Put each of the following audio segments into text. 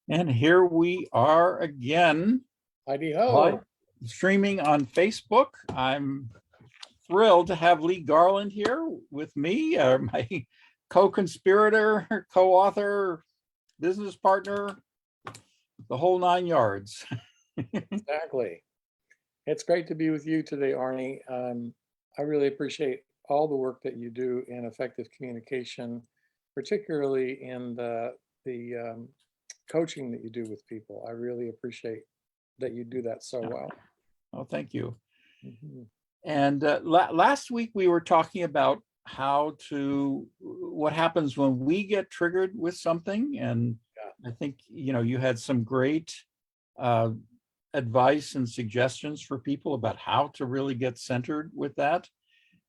And here we are again, Heidi live ho. streaming on Facebook. I'm thrilled to have Lee Garland here with me, my co-conspirator, co-author, business partner, the whole nine yards. Exactly. It's great to be with you today, Arnie. I really appreciate all the work that you do in effective communication, particularly in the coaching that you do with people. I really appreciate that you do that so well. Oh, thank you. Mhm. And last week we were talking about what happens when we get triggered with something. And Yeah. I think, you had some great uh, advice and suggestions for people about how to really get centered with that.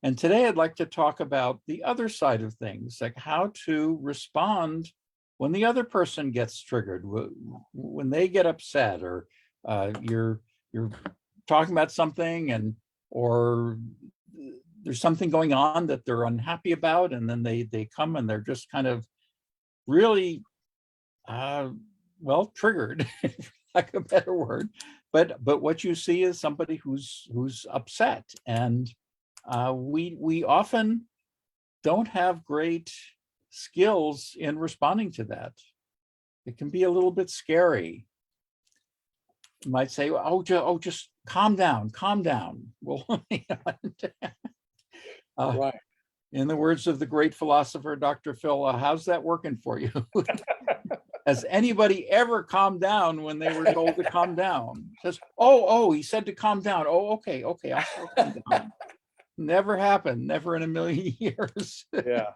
And today I'd like to talk about the other side of things, like how to respond when the other person gets triggered, when they get upset, or you're talking about something or there's something going on that they're unhappy about, and then they come and they're just kind of really triggered, like a better word. But what you see is somebody who's upset, and we often don't have great skills in responding to that. It can be a little bit scary. You might say, just calm down, calm down. Well, Right. in the words of the great philosopher, Dr. Phil, how's that working for you? Has anybody ever calmed down when they were told to calm down? Says, oh, he said to calm down. Oh, okay, I'll calm down. Never happened, never in a million years. Yeah.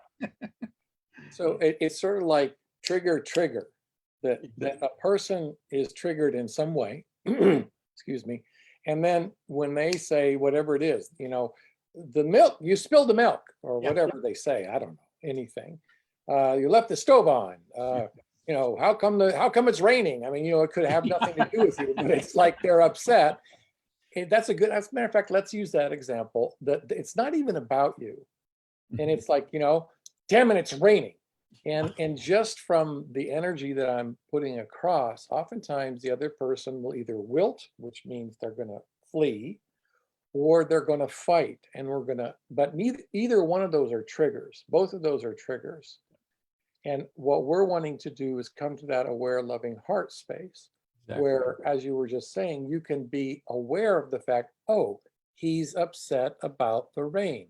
So it's sort of like trigger, that a person is triggered in some way, excuse me. And then when they say whatever it is, the milk, you spilled the milk, or Yeah. whatever they say, I don't know, anything. You left the stove on. How come it's raining? I mean, it could have nothing to do with you, but it's like they're upset. That's a good, as a matter of fact, let's use that example, that it's not even about you. And it's like, damn it, it's raining. And just from the energy that I'm putting across, oftentimes the other person will either wilt, which means they're going to flee, or they're going to fight. And but either one of those are triggers. Both of those are triggers. And what we're wanting to do is come to that aware, loving heart space, Exactly. where, as you were just saying, you can be aware of the fact, oh, he's upset about the rain.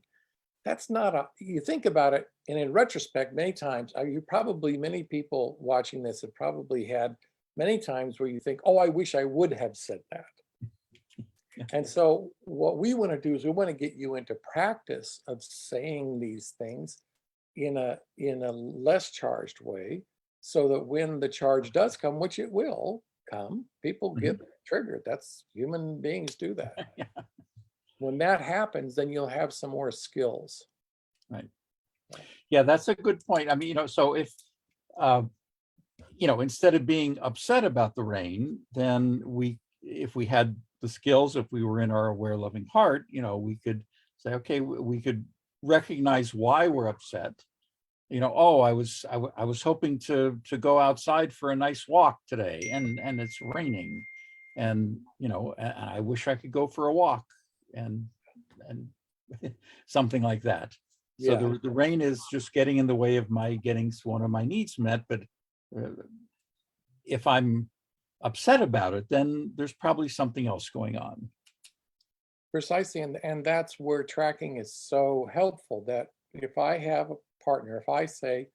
That's not you think about it, and in retrospect, many times, many people watching this have probably had many times where you think, oh, I wish I would have said that. And so what we want to do is we want to get you into practice of saying these things in a less charged way, so that when the charge does come, which it will come, people get triggered. That's, human beings do that. Yeah. When that happens, then you'll have some more skills. Right. Yeah, that's a good point. I mean, so if, instead of being upset about the rain, then if we had the skills, if we were in our aware, loving heart, we could say, okay, we could recognize why we're upset. Oh, I was hoping to go outside for a nice walk today, and it's raining, and I wish I could go for a walk, and something like that. So Yeah. the rain is just getting in the way of my getting one of my needs met. But if I'm upset about it, then there's probably something else going on. Precisely, and that's where tracking is so helpful. That if I have a partner, if I say,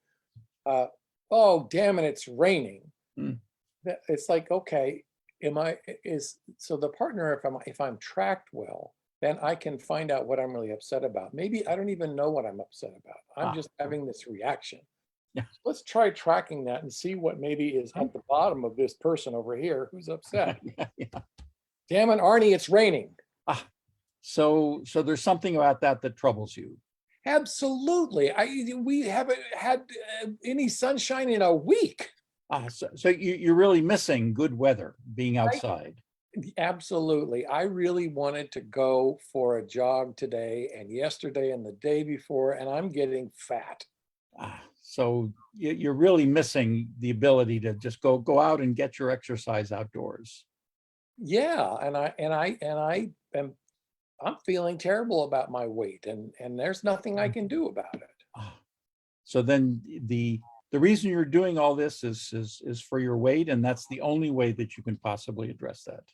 "Oh, damn it, it's raining," it's like, okay, so the partner, if I'm tracked well, then I can find out what I'm really upset about. Maybe I don't even know what I'm upset about. I'm just having this reaction. Yeah. So let's try tracking that and see what maybe is at the bottom of this person over here who's upset. Yeah. Damn it, Arnie, it's raining. So there's something about that troubles you. Absolutely. We haven't had any sunshine in a week. So you're really missing good weather, being outside. Absolutely. I really wanted to go for a jog today and yesterday and the day before, and I'm getting fat. So you're really missing the ability to just go out and get your exercise outdoors. Yeah, I'm feeling terrible about my weight, and there's nothing I can do about it. Ah, so then the reason you're doing all this is for your weight, and that's the only way that you can possibly address that.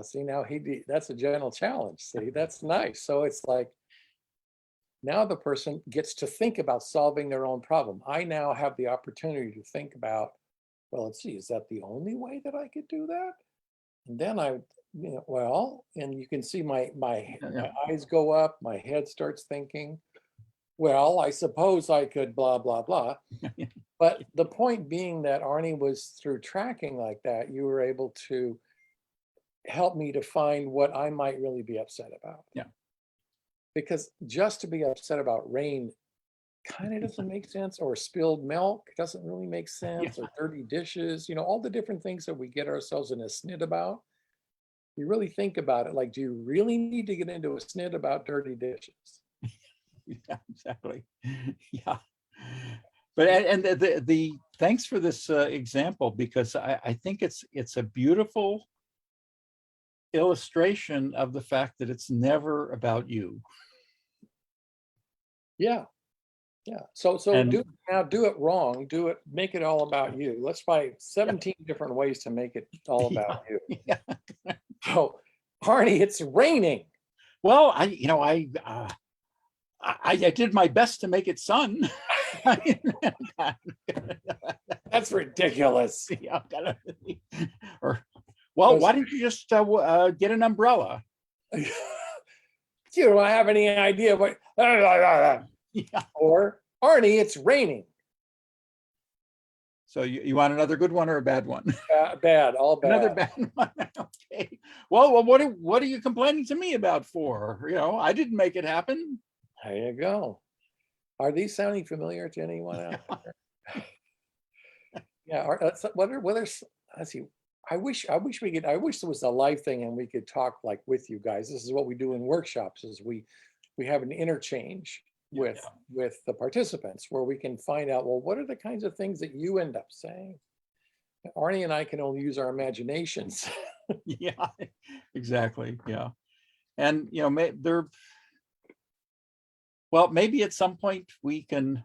See, now that's a general challenge. See, that's nice. So it's like now the person gets to think about solving their own problem. I now have the opportunity to think about, well, let's see, is that the only way that I could do that? And then well, and you can see my Yeah. eyes go up, my head starts thinking, well, I suppose I could blah, blah, blah. But the point being that Arnie was through tracking like that, you were able to help me to find what I might really be upset about. Yeah. Because just to be upset about rain kind of doesn't make sense, or spilled milk doesn't really make sense, Yeah. or dirty dishes, all the different things that we get ourselves in a snit about. You really think about it, like, do you really need to get into a snit about dirty dishes? Yeah, exactly. Yeah. But and the thanks for this example, because I think it's a beautiful illustration of the fact that it's never about you. Yeah. Yeah. So And do it wrong. Make it all about you. Let's find 17 different ways to make it all yeah, about you. yeah. So, Arnie, it's raining. Well, I did my best to make it sun. That's ridiculous. Yeah, or well, Because why didn't you just get an umbrella? you don't have any idea what. Yeah. Or, Arnie, it's raining. So you want another good one or a bad one? Bad, all bad. Another bad one. Okay. Well, what are you complaining to me about for? I didn't make it happen. There you go. Are these sounding familiar to anyone out there? Yeah. Let's see. I wish there was a live thing and we could talk like with you guys. This is what we do in workshops: is we have an interchange Yeah. with the participants where we can find out, well, what are the kinds of things that you end up saying? Arnie and I can only use our imaginations. Yeah, exactly. Yeah. And maybe at some point we can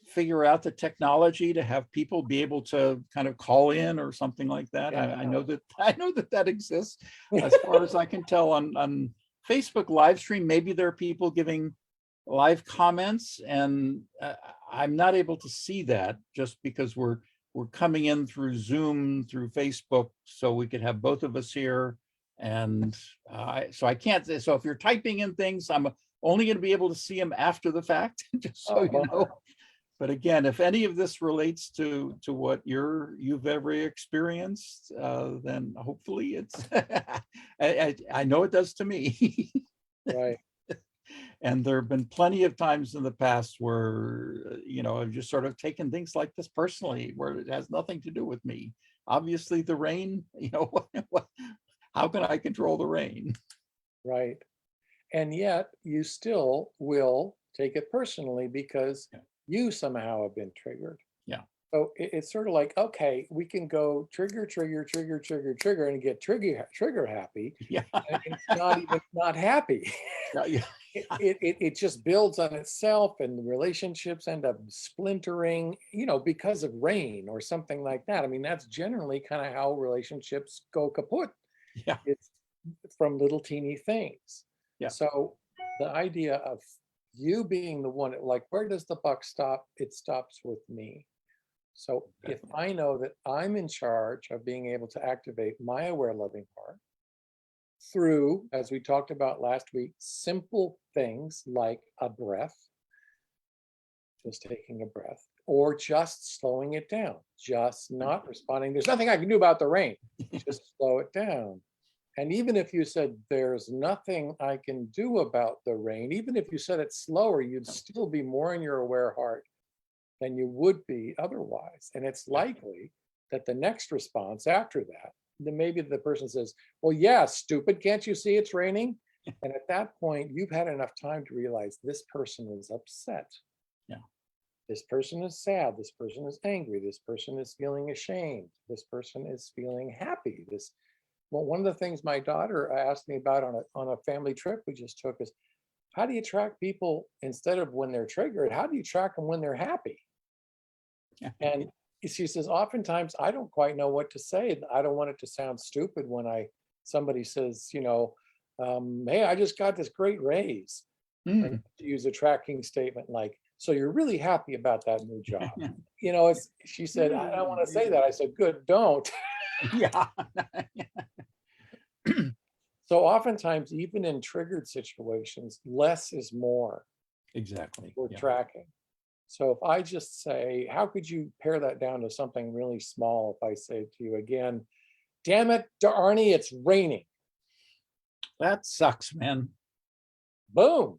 figure out the technology to have people be able to kind of call in or something like that. Yeah. I know that exists. As far as I can tell on Facebook live stream, maybe there are people giving live comments, and I'm not able to see that just because we're coming in through Zoom, through Facebook, so we could have both of us here. And so I can't. So if you're typing in things, I'm only going to be able to see them after the fact, just so you know. But again, if any of this relates to what you've ever experienced, then hopefully it's. I know it does to me. Right. And there have been plenty of times in the past where, I've just sort of taken things like this personally, where it has nothing to do with me. Obviously, the rain, how can I control the rain? Right. And yet you still will take it personally because you somehow have been triggered. Yeah. So it's sort of like, okay, we can go trigger, and get trigger happy. Yeah. And it's not even not happy. Yeah. It just builds on itself, and the relationships end up splintering, because of rain or something like that. I mean, that's generally kind of how relationships go kaput. Yeah. It's from little teeny things. Yeah. So the idea of you being the one, like, where does the buck stop? It stops with me. So if I know that I'm in charge of being able to activate my aware loving part through, as we talked about last week, simple things like a breath, just taking a breath, or just slowing it down, just not responding. There's nothing I can do about the rain. Just slow it down. And even if you said there's nothing I can do about the rain, even if you said it slower, you'd still be more in your aware heart than you would be otherwise. And it's likely that the next response after that, then maybe the person says, well, yeah, stupid, can't you see it's raining? And at that point, you've had enough time to realize this person is upset. Yeah. This person is sad. This person is angry. This person is feeling ashamed. This person is feeling happy. Well, one of the things my daughter asked me about on a family trip we just took is, how do you track people instead of when they're triggered? How do you track them when they're happy? And she says, oftentimes I don't quite know what to say. I don't want it to sound stupid when somebody says, hey, I just got this great raise. And to use a tracking statement like, so you're really happy about that new job. She said, I don't want to say that. I said, good, don't. Yeah. So oftentimes, even in triggered situations, less is more. Exactly. We're Yeah. tracking. So if I just say, how could you pare that down to something really small? If I say to you again, damn it, Arnie, it's raining. That sucks, man. Boom.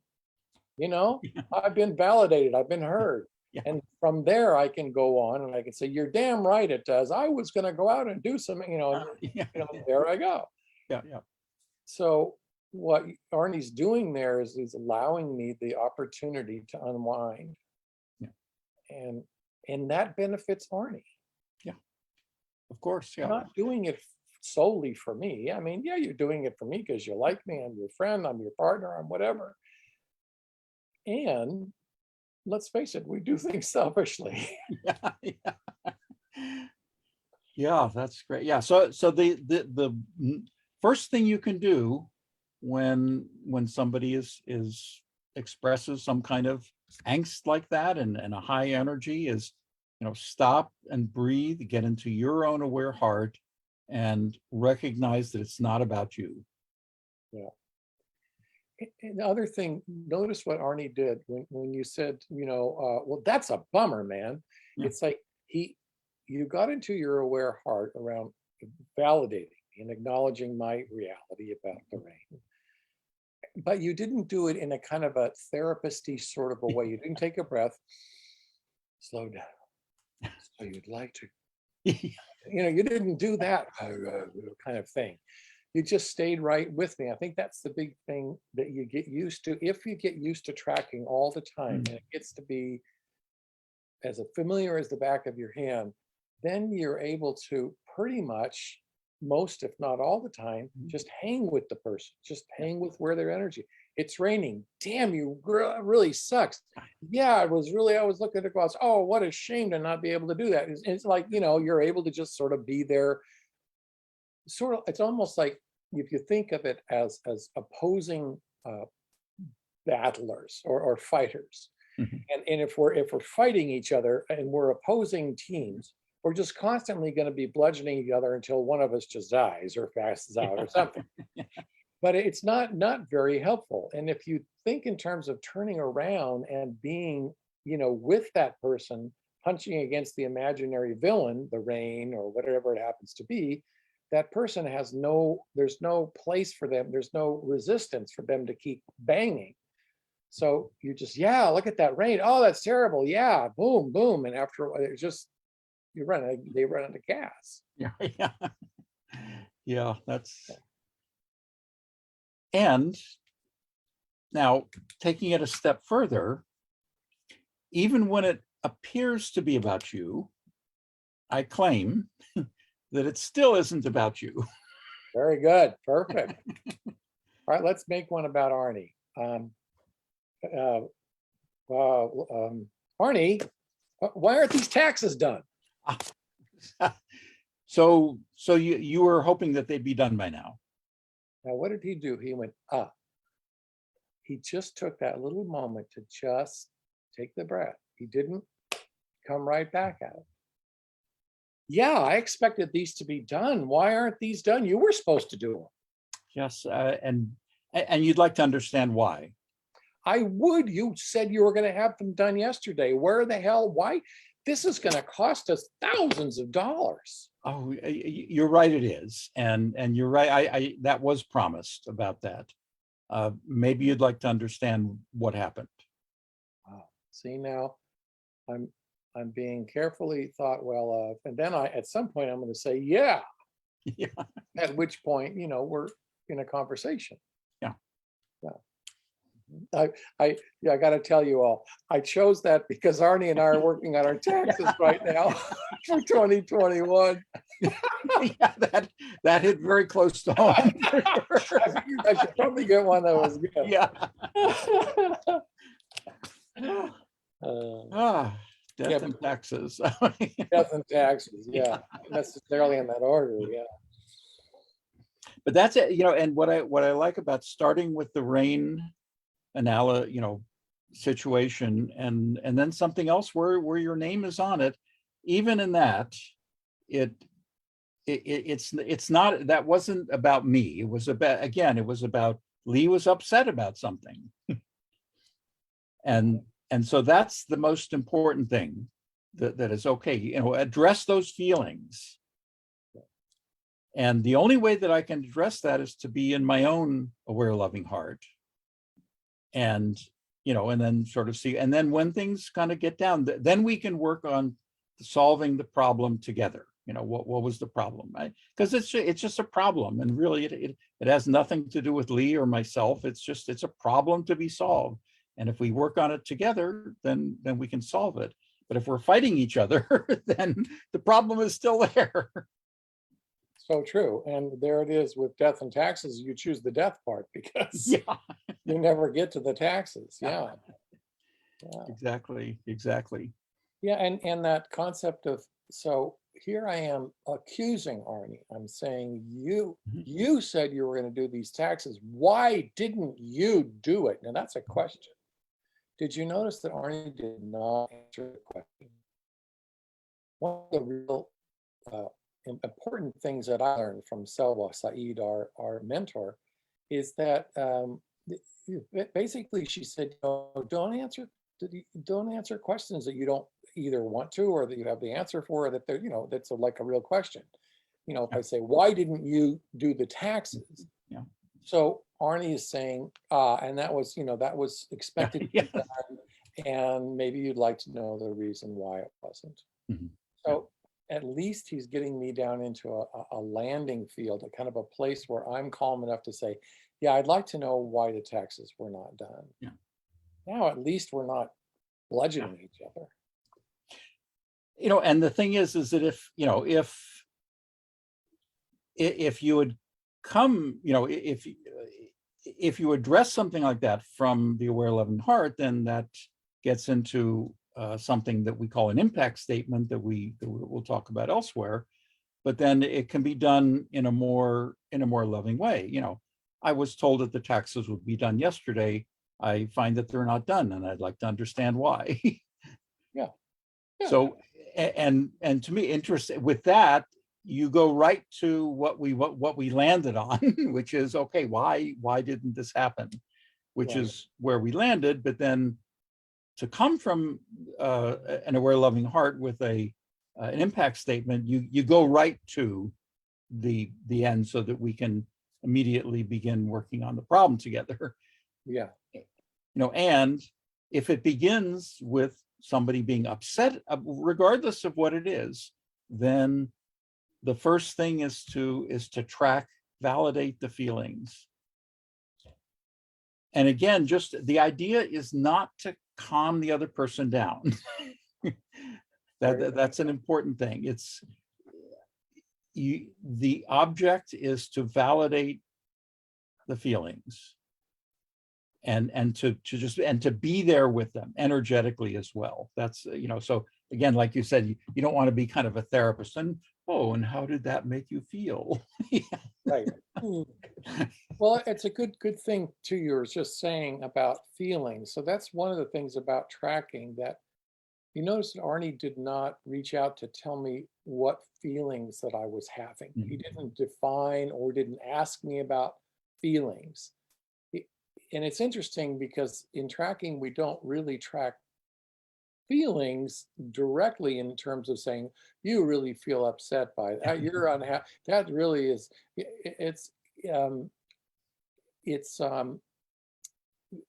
I've been validated. I've been heard. Yeah. And from there, I can go on and I can say, you're damn right it does. I was going to go out and do something, Yeah. there I go. Yeah. Yeah. So what Arnie's doing there is he's allowing me the opportunity to unwind. Yeah. And that benefits Arnie. Yeah. Of course. Yeah. You're not doing it solely for me. I mean, yeah, you're doing it for me because you like me. I'm your friend. I'm your partner. I'm whatever. And let's face it, we do things selfishly. Yeah. Yeah. Yeah, that's great. Yeah. So the first thing you can do when somebody expresses some kind of angst like that and a high energy is, stop and breathe, get into your own aware heart and recognize that it's not about you. Yeah. And the other thing, notice what Arnie did when you said, well, that's a bummer, man. Yeah. It's like you got into your aware heart around validating and acknowledging my reality about the rain. But you didn't do it in a kind of a therapist-y sort of a way. You didn't take a breath, slow down. So you'd like to, you didn't do that kind of thing. You just stayed right with me. I think that's the big thing that you get used to. If you get used to tracking all the time and it gets to be as familiar as the back of your hand, then you're able to pretty much, most if not all the time, just hang with the person, just hang with where their energy. It's raining. Damn, you really sucks. Yeah, I was looking at the clouds. Oh, what a shame to not be able to do that. It's like, you're able to just sort of be there. It's almost like if you think of it as opposing battlers or fighters. Mm-hmm. And if we're fighting each other and we're opposing teams, we're just constantly going to be bludgeoning each other until one of us just dies or passes out or something. But it's not very helpful. And if you think in terms of turning around and being, with that person, punching against the imaginary villain, the rain or whatever it happens to be, that person there's no place for them. There's no resistance for them to keep banging. So you just, yeah, look at that rain. Oh, that's terrible. Yeah, boom, boom. And after a while, they run out of gas. Yeah. Yeah. Yeah. And now taking it a step further, even when it appears to be about you, I claim that it still isn't about you. Very good. Perfect. All right, let's make one about Arnie. Arnie, why aren't these taxes done? So you were hoping that they'd be done by now. Now, what did he do? He went, he just took that little moment to just take the breath. He didn't come right back at it. Yeah, I expected these to be done. Why aren't these done? You were supposed to do them. Yes, and you'd like to understand why. I would. You said you were going to have them done yesterday. Where the hell? Why? This is going to cost us thousands of dollars. Oh, you're right. It is, and you're right. I that was promised about that. Maybe you'd like to understand what happened. Wow. See, now I'm being carefully thought well of, and then at some point I'm going to say, yeah. Yeah. At which point, we're in a conversation. Yeah. Yeah. Yeah, I got to tell you all, I chose that because Arnie and I are working on our taxes right now for 2021. Yeah, that hit very close to home. I figured I should probably get one that was good. Yeah. Uh, Ah, Yeah, death but- and taxes. Death and taxes, yeah, not necessarily in that order, yeah. But that's it, and what I like about starting with the rain situation and then something else where your name is on it, even in that, it's not, that wasn't about me. It was about, again, it was about Lee was upset about something. And so that's the most important thing, that is okay, address those feelings. And the only way that I can address that is to be in my own aware, loving heart. And, and then sort of see, and then when things kind of get down, then we can work on solving the problem together. What was the problem? Because it's just a problem. And really it has nothing to do with Lee or myself. It's a problem to be solved. And if we work on it together, then we can solve it. But if we're fighting each other, then the problem is still there. So true, and there it is with death and taxes, you choose the death part because Yeah, you never get to the taxes, yeah. exactly. Yeah, and that concept of, so here I am accusing Arnie. I'm saying, you said you were going to do these taxes. Why didn't you do it? Now that's a question. Did you notice that Arnie did not answer the question? One of the real important things that I learned from Selwa Said, our mentor, is that basically she said, don't answer questions that you don't either want to or that you have the answer for, or that they're, that's like a real question. If I say, why didn't you do the taxes? Yeah. So Arnie is saying, and that was, that was expected to be done, and maybe you'd like to know the reason why it wasn't. Mhm. So at least he's getting me down into a landing field, a kind of a place where I'm calm enough to say, yeah, I'd like to know why the taxes were not done. Yeah. Now at least we're not bludgeoning each other. And the thing is that if you would come, if you address something like that from the aware, loving heart, then that gets into something that we call an impact statement that we'll talk about elsewhere. But then it can be done in a more loving way. I was told that the taxes would be done yesterday. I find that they're not done, and I'd like to understand why. Yeah. So, and to me, interesting with that, you go right to what we landed on, which is, okay, why didn't this happen? Which is where we landed. But then to come from an aware, loving heart with an impact statement, you go right to the end so that we can immediately begin working on the problem together. Yeah. And if it begins with somebody being upset, regardless of what it is, then the first thing is to track, validate the feelings. And again, just the idea is not to calm the other person down. That's an important thing. It's the object is to validate the feelings and to be there with them energetically as well. That's, so again, like you said, you don't want to be kind of a therapist and, and how did that make you feel? Right. Well, it's a good thing too, you're just saying about feelings. So that's one of the things about tracking, that you notice that Arnie did not reach out to tell me what feelings that I was having. He didn't define or didn't ask me about feelings. And it's interesting because in tracking, we don't really track feelings directly in terms of saying, you really feel upset by that, you're unhappy. That really is,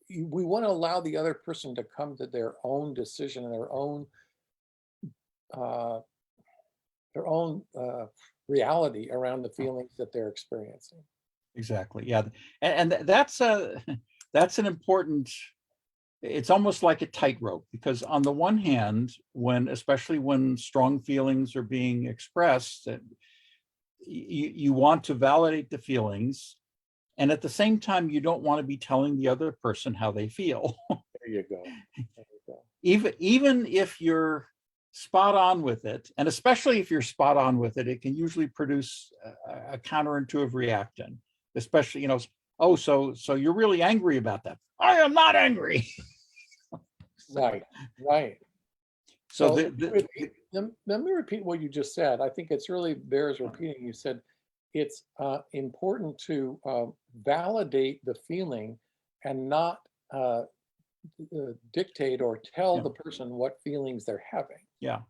we want to allow the other person to come to their own decision and their own reality around the feelings that they're experiencing. Exactly. Yeah. And that's that's an important, it's almost like a tightrope, because on the one hand, especially when strong feelings are being expressed, you want to validate the feelings, and at the same time, you don't want to be telling the other person how they feel. There you go. There you go. Even if you're spot on with it, and especially if you're spot on with it, it can usually produce a counterintuitive reaction, especially, oh, so you're really angry about that. I am not angry. Right, right. So Let me repeat what you just said. I think it's really bears repeating. You said it's important to validate the feeling and not dictate or tell Yeah. the person what feelings they're having. yeah.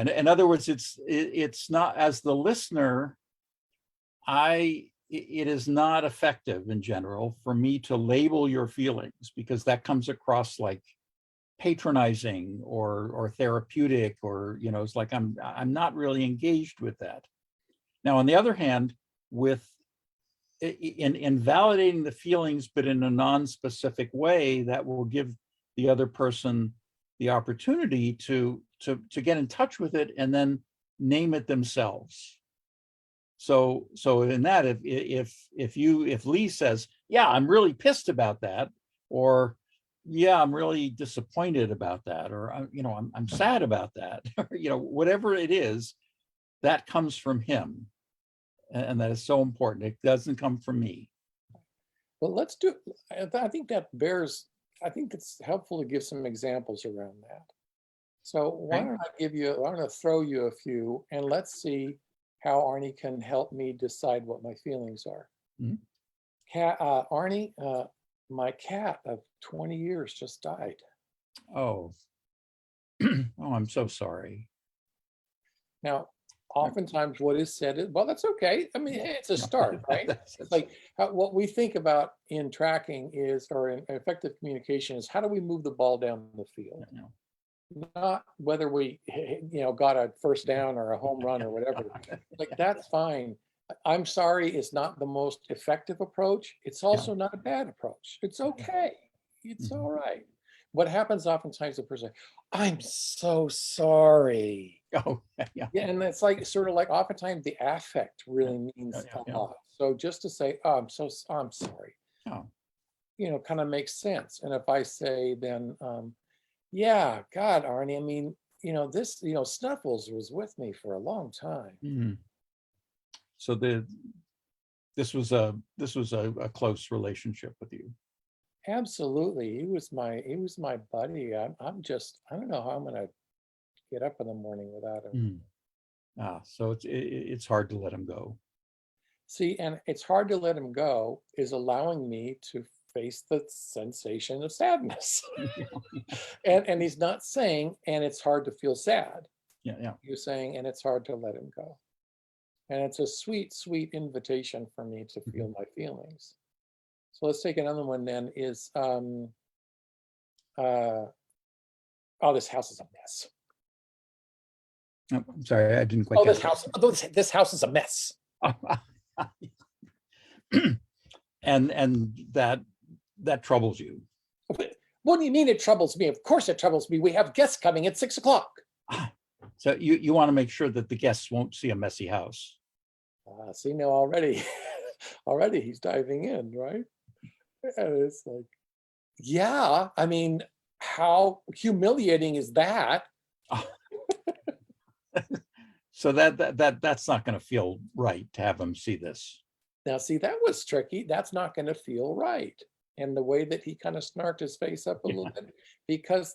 In other words, it's not, as the listener, it is not effective in general for me to label your feelings, because that comes across like patronizing or therapeutic, or it's like I'm not really engaged with that. Now, on the other hand, in validating the feelings, but in a non-specific way, that will give the other person the opportunity to get in touch with it and then name it themselves. So in that, if Lee says, yeah, I'm really pissed about that, or yeah, I'm really disappointed about that, or I'm sad about that, or whatever it is, that comes from him, and that is so important. It doesn't come from me. But let's do, I think I think it's helpful to give some examples around that. So why Okay. don't I throw you a few, and let's see how Arnie can help me decide what my feelings are. Mhm. Arnie, my cat of 20 years just died. Oh, oh, I'm so sorry. Now, oftentimes what is said is, well, that's okay. I mean, hey, it's a No, start, right? that's- It's like what we think about in tracking is, or in effective communication is, how do we move the ball down the field? you know, Not whether we, got a first down or a home run or whatever. Like, that's fine. I'm sorry is not the most effective approach. It's also not a bad approach. It's okay. It's Mhm. all right. What happens oftentimes, the person, I'm so sorry. Oh, yeah. Yeah, and it's like sort of like oftentimes the affect really means Yeah. a lot. So just to say, oh, I'm sorry, Oh, kind of makes sense. And if I say then, yeah, God, Arnie, I mean, this, Snuffles was with me for a long time. mhm. So this was a close relationship with you. Absolutely. He was my buddy. I don't know how I'm gonna get up in the morning without him. So it's hard to let him go. See, and it's hard to let him go is allowing me to face the sensation of sadness. And he's not saying, and it's hard to feel sad. Yeah. You're saying, and it's hard to let him go. And it's a sweet, sweet invitation for me to feel my feelings. So let's take another one then is, oh, this house is a mess. Oh, I'm sorry, I didn't quite Oh, get this house is a mess. and that troubles you. What do you mean it troubles me? Of course it troubles me. We have guests coming at 6 o'clock. So you want to make sure that the guests won't see a messy house. See, now already, already he's diving in, right? And it's like, yeah, I mean, how humiliating is that? So that's not going to feel right to have them see this. Now, see, that was tricky. That's not going to feel right. And the way that he kind of snarked his face up a little bit, because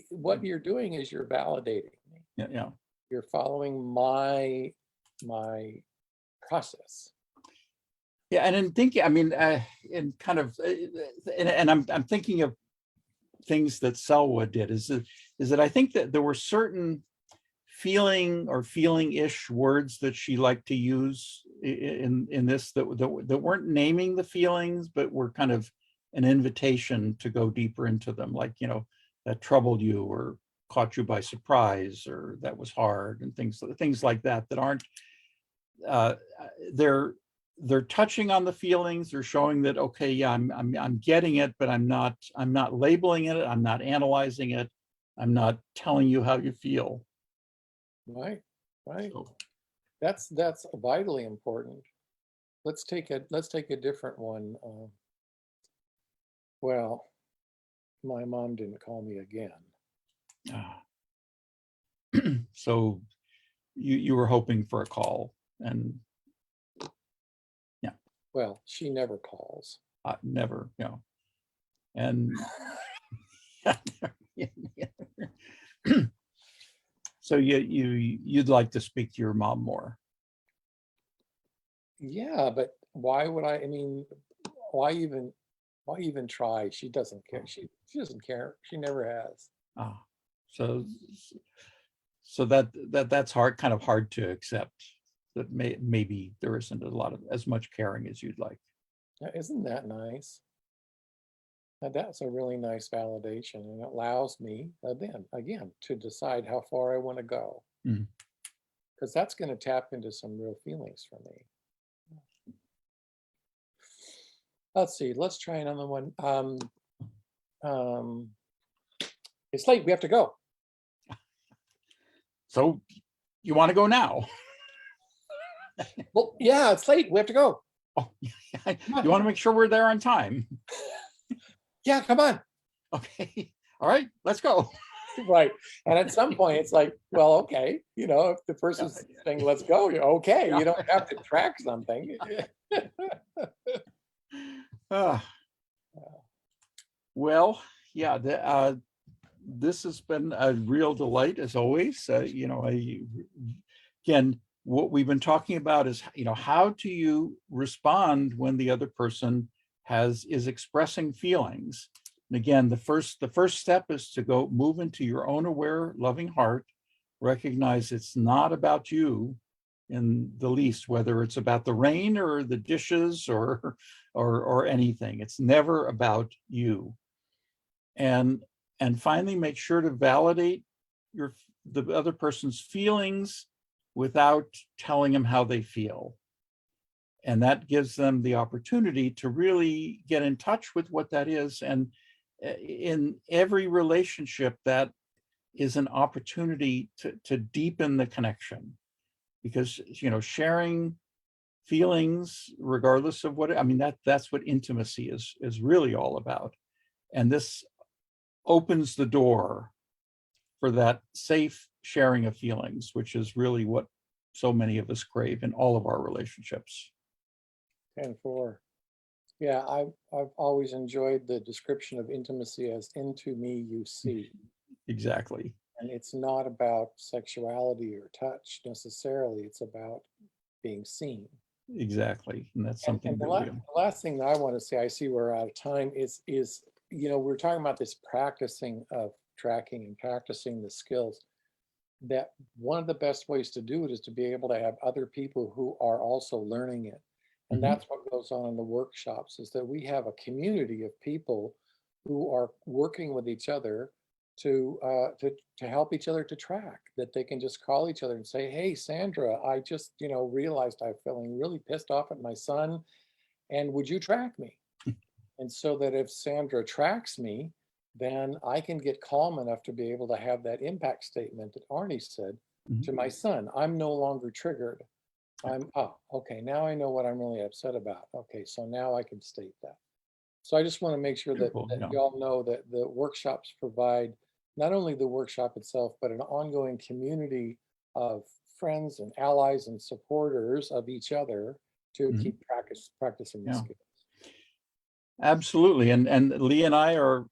what you're doing is you're validating me. Yeah. You're following my process. Yeah, and in thinking, I mean, in kind of, and I'm thinking of things that Selwa did. Is that I think that there were certain feeling-ish words that she liked to use in this that weren't naming the feelings, but were kind of an invitation to go deeper into them, like, that troubled you, or caught you by surprise, or that was hard, and things like that aren't they're they're touching on the feelings. They're showing that, okay, yeah, I'm getting it, but I'm not labeling it. I'm not analyzing it. I'm not telling you how you feel. Right, right. So, That's vitally important. Let's take a different one. Well, my mom didn't call me again. so you were hoping for a call, and Well, she never calls. never, and so you'd like to speak to your mom more. Yeah, but why would I mean, why even try? She doesn't care. She doesn't care. She never has. Ah, so that's hard, kind of hard to accept, that maybe there isn't a lot of as much caring as you'd like. Now, isn't that nice? Now, that's a really nice validation, and it allows me then again to decide how far I want to go, Mhm. because that's going to tap into some real feelings for me. Let's see. Let's try another one. It's late. We have to go. So you want to go now? Well, yeah, it's late. We have to go. Oh, you want to make sure we're there on time. Yeah, come on. Okay. All right, let's go. Right. And at some point, it's like, well, okay, if the person's saying, let's go, you're okay. You don't have to track something. Ah. Well, yeah, this has been a real delight as always. Again, what we've been talking about is, how do you respond when the other person is expressing feelings? And again, the first step is to go move into your own aware, loving heart, recognize it's not about you in the least, whether it's about the rain or the dishes or anything. It's never about you. And finally, make sure to validate the other person's feelings without telling them how they feel. And that gives them the opportunity to really get in touch with what that is. And in every relationship, that is an opportunity to deepen the connection, because sharing feelings, regardless of that's what intimacy is really all about. And this opens the door for that safe sharing of feelings, which is really what so many of us crave in all of our relationships. 10-4. Yeah, I've always enjoyed the description of intimacy as into me you see. Exactly. And it's not about sexuality or touch necessarily. It's about being seen. Exactly. And that's something and the really last thing that I want to say, I see we're out of time, is we're talking about this practicing of tracking and practicing the skills. That one of the best ways to do it is to be able to have other people who are also learning it. And that's what goes on in the workshops, is that we have a community of people who are working with each other to help each other to track, that they can just call each other and say, hey, Sandra, I just, realized I'm feeling really pissed off at my son, and would you track me? And so that if Sandra tracks me, then I can get calm enough to be able to have that impact statement that Arnie said to my son. I'm no longer triggered. Okay, now I know what I'm really upset about. Okay, so now I can state that. So I just want to make sure that you all know that the workshops provide not only the workshop itself, but an ongoing community of friends and allies and supporters of each other to keep practicing the skills. Absolutely. And Lee and I are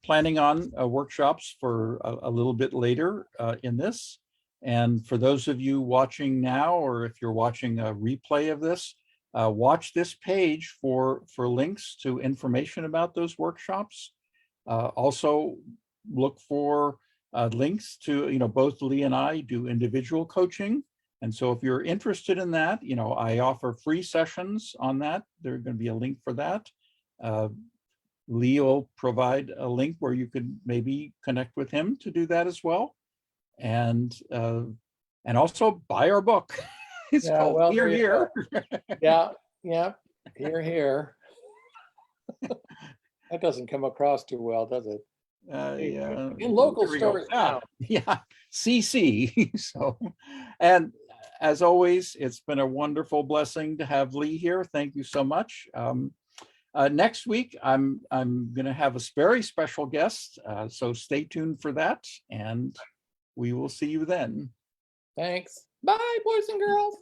planning on workshops for a little bit later in this. And for those of you watching now, or if you're watching a replay of this, watch this page for links to information about those workshops. Also look for links to, both Lee and I do individual coaching. And so if you're interested in that, I offer free sessions on that. There's going to be a link for that. Lee will provide a link where you could maybe connect with him to do that as well. And also buy our book. It's Yeah, called well, Here, there you Here. Yeah, yeah, here. That doesn't come across too well, does it? Yeah. In local Here we go. stores now. Yeah, CC. So, and as always, it's been a wonderful blessing to have Lee here. Thank you so much. Next week, I'm going to have a very special guest, so stay tuned for that, and we will see you then. Thanks. Bye, boys and girls.